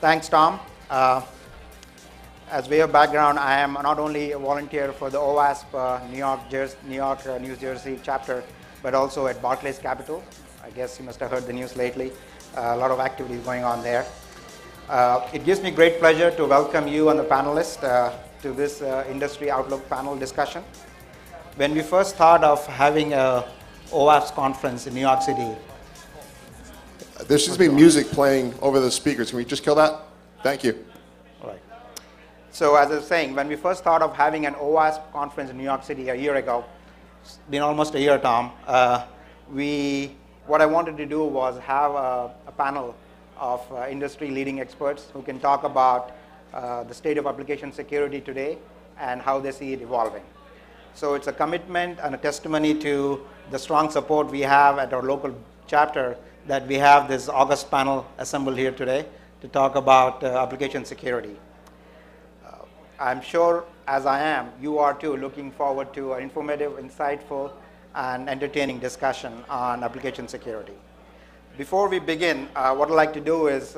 Thanks, Tom. As way of background, I am not only a volunteer for the Owasp New Jersey chapter, but also at Barclays Capital. I guess you must have heard the news lately. A lot of activities going on there. It gives me great pleasure to welcome you and the panelists to this Industry Outlook panel discussion. When we first thought of having a Owasp conference in New York City. There seems to be music playing over the speakers. Can we just kill that? Thank you. All right. So as I was saying, when we first thought of having an Owasp conference in New York City a year ago, it's been almost a year, Tom, what I wanted to do was have a panel of industry-leading experts who can talk about the state of application security today and how they see it evolving. So it's a commitment and a testimony to the strong support we have at our local chapter that we have this August panel assembled here today to talk about application security. I'm sure, as I am, you are too looking forward to an informative, insightful, and entertaining discussion on application security. Before we begin, what I'd like to do is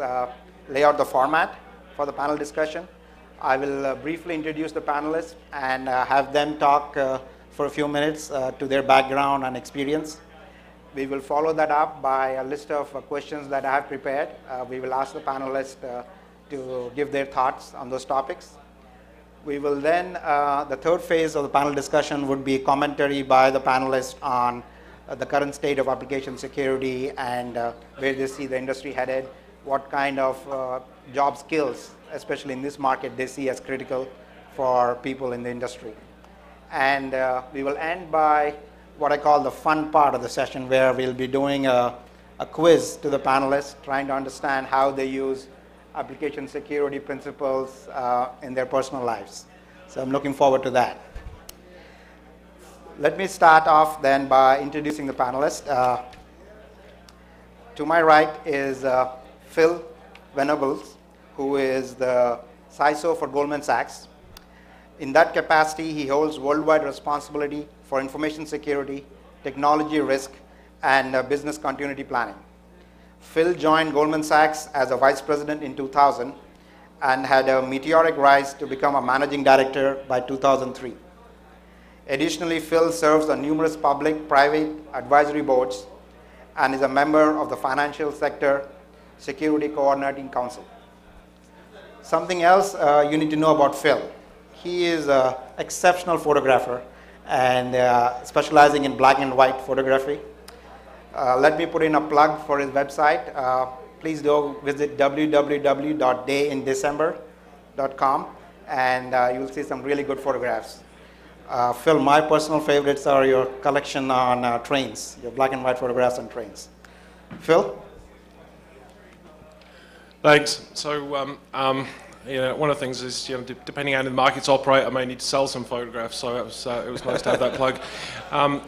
lay out the format for the panel discussion. I will briefly introduce the panelists and have them talk for a few minutes to their background and experience. We will follow that up by a list of questions that I have prepared. We will ask the panelists to give their thoughts on those topics. We will then, the third phase of the panel discussion would be commentary by the panelists on the current state of application security and where they see the industry headed, what kind of job skills, especially in this market, they see as critical for people in the industry. And we will end by what I call the fun part of the session, where we'll be doing a quiz to the panelists, trying to understand how they use application security principles in their personal lives. So I'm looking forward to that. Let me start off then by introducing the panelists. To my right is Phil Venables, who is the CISO for Goldman Sachs. In that capacity, he holds worldwide responsibility for information security, technology risk, and business continuity planning. Phil joined Goldman Sachs as a vice president in 2000 and had a meteoric rise to become a managing director by 2003. Additionally, Phil serves on numerous public, private advisory boards and is a member of the Financial Sector Security Coordinating Council. Something else you need to know about Phil. He is an exceptional photographer and specializing in black and white photography. Let me put in a plug for his website. Please do visit www.dayindecember.com and you'll see some really good photographs. Phil, my personal favorites are your collection on trains, your black and white photographs on trains. Phil? Thanks. So, one of the things is, depending on how the markets operate, I may need to sell some photographs. So it was nice to have that plug. One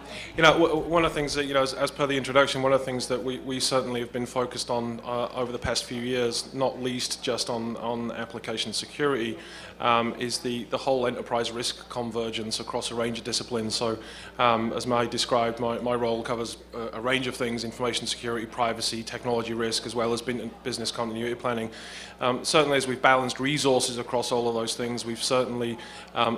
of the things that, as per the introduction, one of the things that we certainly have been focused on over the past few years, not least just on application security, is the whole enterprise risk convergence across a range of disciplines. So, as Mai described, my role covers a range of things: information security, privacy, technology risk, as well as business continuity planning. Certainly, as we've balanced resources across all of those things, we've certainly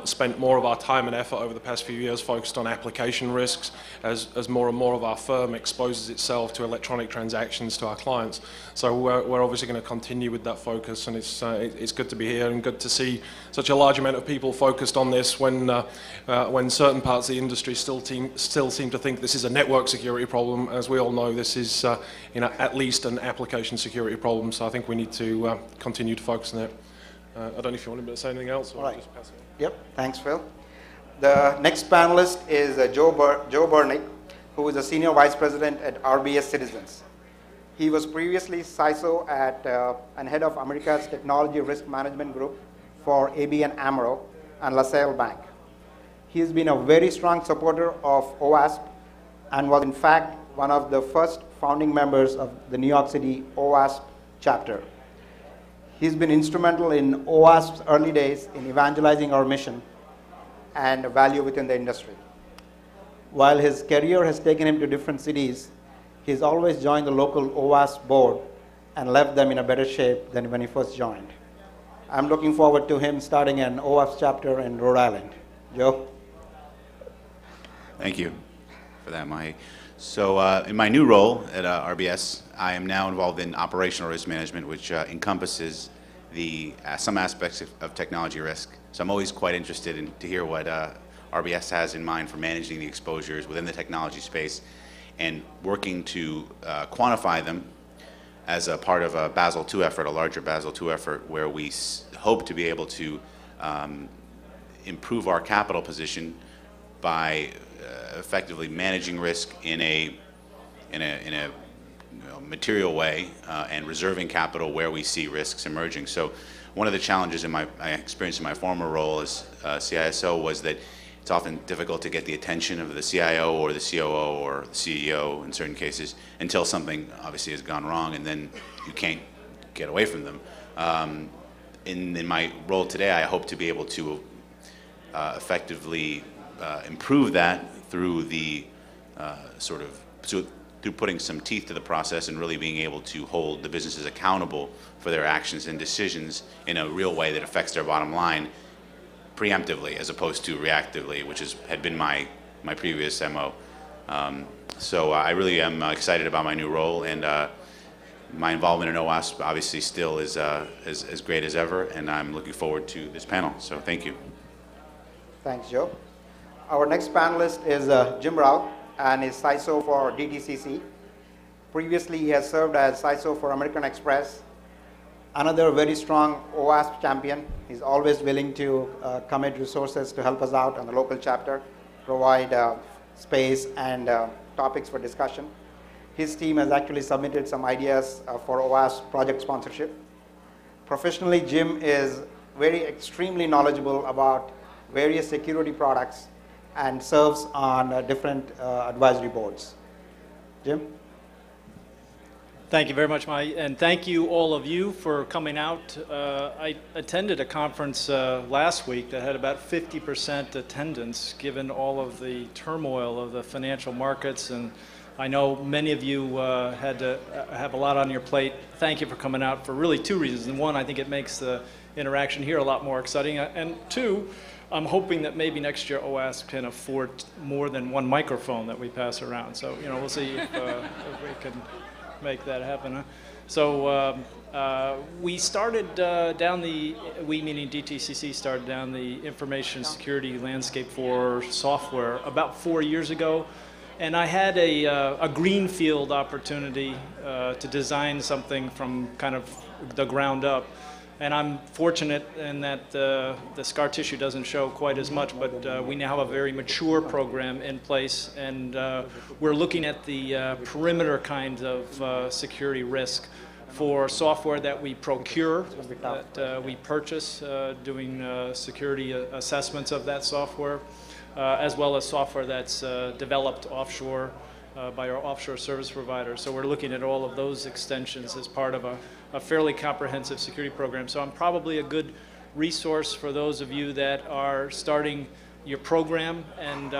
spent more of our time and effort over the past few years focused on application risks as more and more of our firm exposes itself to electronic transactions to our clients. So we're obviously going to continue with that focus, and it's good to be here and good to see such a large amount of people focused on this when certain parts of the industry still seem to think this is a network security problem. As we all know, this is at least an application security problem. So I think we need to continue to focus on it. I don't know if you want to say anything else. Or right. Just pass it on. Yep, thanks, Phil. The next panelist is Joe Burnick, who is a senior vice president at RBS Citizens. He was previously CISO and head of America's Technology Risk Management Group for ABN AMRO and LaSalle Bank. He has been a very strong supporter of Owasp and was in fact one of the first founding members of the New York City Owasp chapter. He's been instrumental in Owasp's early days in evangelizing our mission and value within the industry. While his career has taken him to different cities, he's always joined the local Owasp board and left them in a better shape than when he first joined. I'm looking forward to him starting an Owasp chapter in Rhode Island. Joe? Thank you for that, Mahi. So in my new role at RBS, I am now involved in operational risk management, which encompasses some aspects of technology risk. So I'm always quite interested to hear what RBS has in mind for managing the exposures within the technology space and working to quantify them as a part of a Basel II effort, a larger Basel II effort, where we hope to be able to improve our capital position by effectively managing risk in a material way and reserving capital where we see risks emerging. So one of the challenges in my experience in my former role as CISO was that it's often difficult to get the attention of the CIO or the COO or the CEO in certain cases until something obviously has gone wrong, and then you can't get away from them. In my role today, I hope to be able to effectively improve that through the through putting some teeth to the process and really being able to hold the businesses accountable for their actions and decisions in a real way that affects their bottom line preemptively as opposed to reactively, which had been my previous MO. So I really am excited about my new role, and my involvement in Owasp obviously still is as great as ever, and I'm looking forward to this panel. So thank you. Thanks, Joe. Our next panelist is Jim Rao, and is CISO for DTCC. Previously, he has served as CISO for American Express. Another very strong Owasp champion. He's always willing to commit resources to help us out on the local chapter, provide space and topics for discussion. His team has actually submitted some ideas for Owasp project sponsorship. Professionally, Jim is extremely knowledgeable about various security products and serves on different advisory boards. Jim? Thank you very much, Mai, and thank you all of you for coming out. I attended a conference last week that had about 50% attendance, given all of the turmoil of the financial markets, and I know many of you had to have a lot on your plate. Thank you for coming out for really two reasons. And one, I think it makes the interaction here a lot more exciting, and two, I'm hoping that maybe next year Owasp can afford more than one microphone that we pass around. So, we'll see if we can make that happen. Huh? So we started we meaning DTCC started down the information security landscape for software about 4 years ago. And I had a greenfield opportunity to design something from kind of the ground up. And I'm fortunate in that the scar tissue doesn't show quite as much, but we now have a very mature program in place, and we're looking at the perimeter kind of security risk for software that we procure, that we purchase, doing security assessments of that software, as well as software that's developed offshore by our offshore service provider. So we're looking at all of those extensions as part of a fairly comprehensive security program. So I'm probably a good resource for those of you that are starting your program and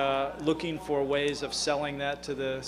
looking for ways of selling that to the